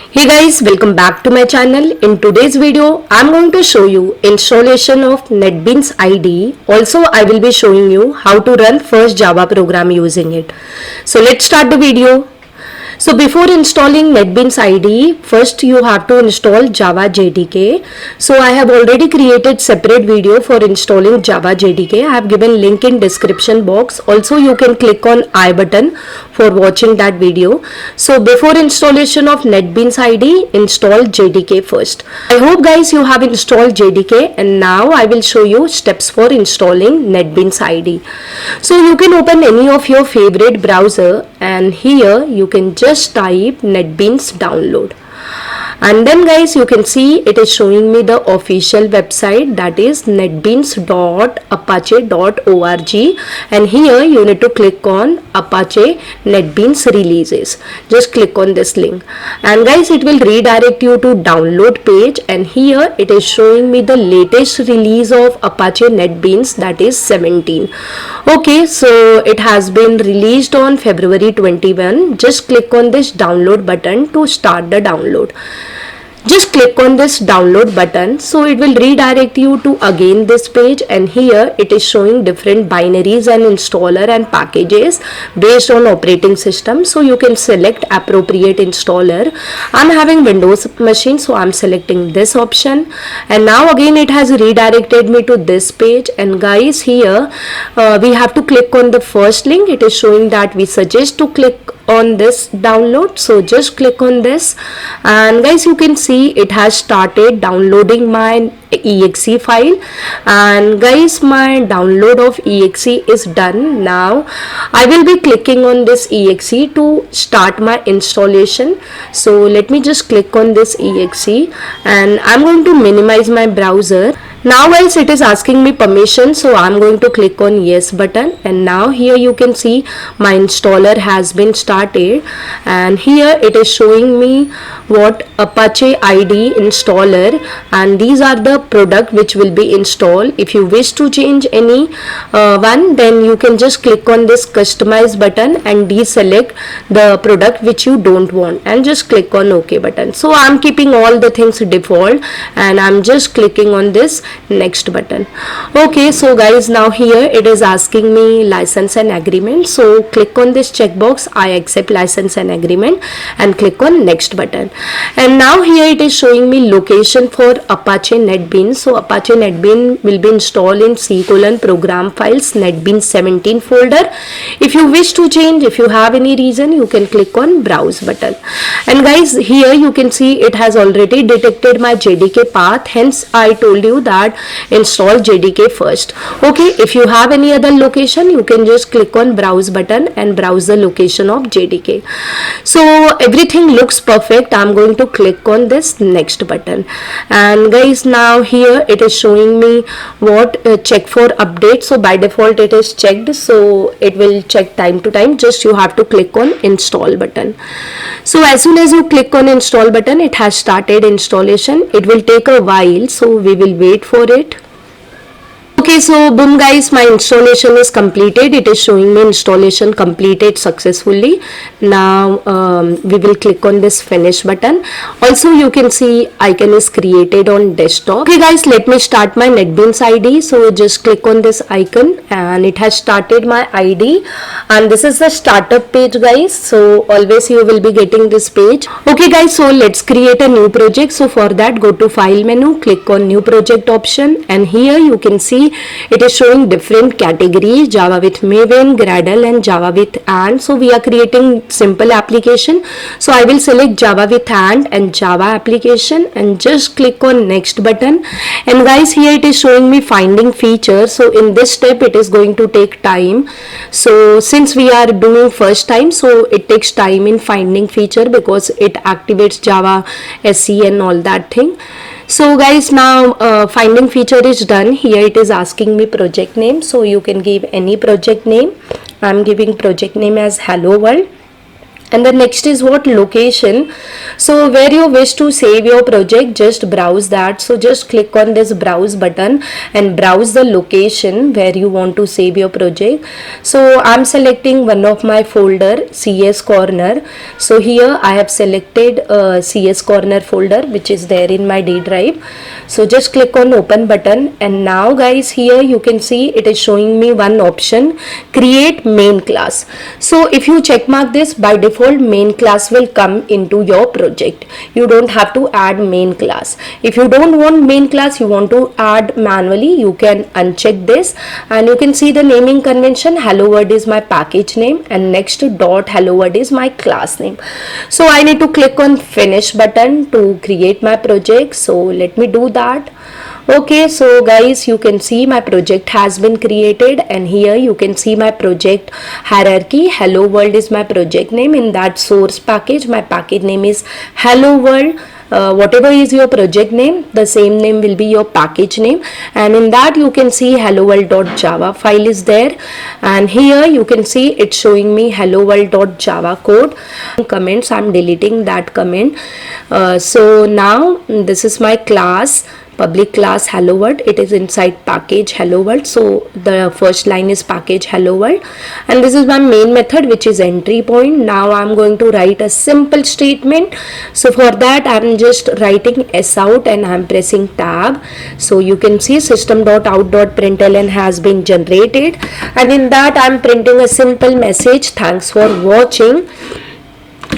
Hey guys, welcome back to my channel. In today's video, I'm going to show you installation of NetBeans IDE. Also, I will be showing you how to run first Java program using it. So let's start the video. So before installing NetBeans IDE, first you have to install Java JDK. So I have already created separate video for installing Java JDK. I have given link in description box. Also you can click on I button for watching that video. So before installation of NetBeans IDE, install JDK first. I hope guys you have installed JDK, and now I will show you steps for installing NetBeans IDE. So you can open any of your favorite browser, and here you can just type NetBeans download, and then guys you can see it is showing me the official website, that is netbeans.apache.org, and here you need to click on Apache NetBeans releases. Just click on this link, and guys it will redirect you to download page, and here it is showing me the latest release of Apache NetBeans, that is 17. Okay, so it has been released on February 21. Just click on this download button to start the download. Just click on this download button, so it will redirect you to again this page, and here it is showing different binaries and installer and packages based on operating system. So you can select appropriate installer. I'm having Windows machine, so I'm selecting this option, and now again it has redirected me to this page. And guys here we have to click on the first link. It is showing that we suggest to click on this download, so just click on this, and guys you can see it has started downloading my exe file, and guys my download of exe is done. Now I will be clicking on this exe to start my installation. So let me just click on this exe, and I'm going to minimize my browser. Now guys it is asking me permission, so I'm going to click on yes button, and now here you can see my installer has been started, and here it is showing me what Apache IDE installer, and these are the product which will be installed. If you wish to change any one, then you can just click on this customize button and deselect the product which you don't want, and just click on OK button. So I'm keeping all the things default, and I'm just clicking on this next button. Okay, so guys now here it is asking me license and agreement, so click on this checkbox I accept license and agreement, and click on next button. And now here it is showing me location for Apache NetBeans. So Apache NetBeans will be installed in C:program files NetBeans 17 folder. If you wish to change, if you have any reason, you can click on browse button. And guys here you can see it has already detected my JDK path, hence I told you that install JDK first. Okay, if you have any other location, you can just click on browse button and browse the location of JDK. So everything looks perfect. I'm going to click on this next button, and guys now here it is showing me what check for update. So by default it is checked, so it will check time to time. Just you have to click on install button. So as soon as you click on install button, it has started installation. It will take a while, so we will wait for it. Okay, so boom guys, my installation is completed. It is showing me installation completed successfully. Now we will click on this finish button. Also you can see icon is created on desktop. Okay guys, let me start my NetBeans IDE. So just click on this icon, and it has started my IDE, and this is the startup page guys. So always you will be getting this page. Okay guys, so let's create a new project. So for that, go to file menu, click on new project option, and here you can see it is showing different categories: Java with Maven, Gradle, and Java with Ant. So we are creating simple application, so I will select Java with Ant and Java application, and just click on next button. And guys here it is showing me finding feature. So in this step it is going to take time, so since we are doing first time, so it takes time in finding feature because it activates Java SE and all that thing. So guys now finding feature is done. Here it is asking me project name, so you can give any project name. I'm giving project name as Hello World. And the next is what? Location. So where you wish to save your project, just browse that. So just click on this browse button and browse the location where you want to save your project. So I'm selecting one of my folder, CS Corner. So here I have selected CS Corner folder, which is there in my D drive. So just click on open button, and now guys, here you can see it is showing me one option, create main class. So if you check mark this, by default main class will come into your project. You don't have to add main class. If you don't want main class, you want to add manually, you can uncheck this, and you can see the naming convention. Hello world is my package name, and next to dot hello world is my class name. So I need to click on finish button to create my project. So let me do that. Okay, so guys, you can see my project has been created, and here you can see my project hierarchy. Hello world is my project name. In that source package, my package name is hello world. Whatever is your project name, the same name will be your package name, and in that you can see hello world.java file is there, and here you can see it's showing me hello world.java code. Comments, I'm deleting that comment. So now this is my class, public class hello world. It is inside package hello world. So the first line is package hello world, and this is my main method, which is entry point. Now I'm going to write a simple statement. So for that I'm just writing s out and I'm pressing tab. So you can see system.out.println has been generated, and in that I'm printing a simple message, thanks for watching.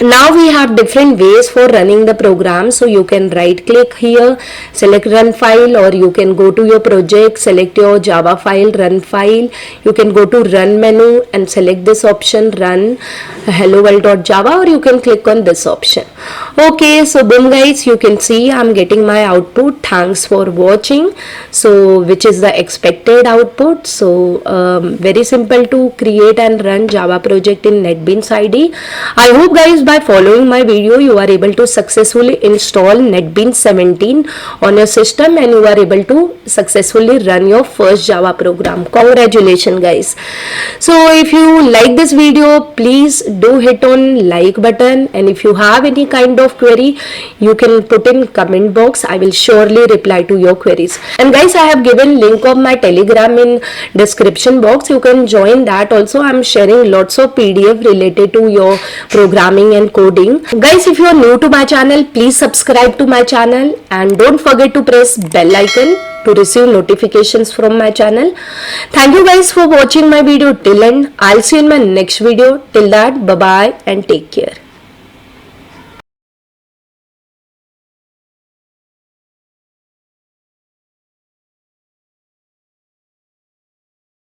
Now we have different ways for running the program. So you can right click here, select run file, or you can go to your project, select your Java file, run file. You can go to run menu and select this option, run hello world.java, or you can click on this option. Okay, so boom guys, you can see I'm getting my output, thanks for watching. So which is the expected output. So very simple to create and run Java project in NetBeans IDE. I hope guys, by following my video, you are able to successfully install NetBeans 17 on your system, and you are able to successfully run your first Java program. Congratulations guys. So if you like this video, please do hit on like button, and if you have any kind of query, you can put in comment box. I will surely reply to your queries. And guys, I have given link of my Telegram in description box. You can join that also. I'm sharing lots of PDF related to your programming and coding. Guys, if you are new to my channel, please subscribe to my channel, and don't forget to press bell icon to receive notifications from my channel. Thank you guys for watching my video till end. I'll see you in my next video. Till that, bye bye and take care.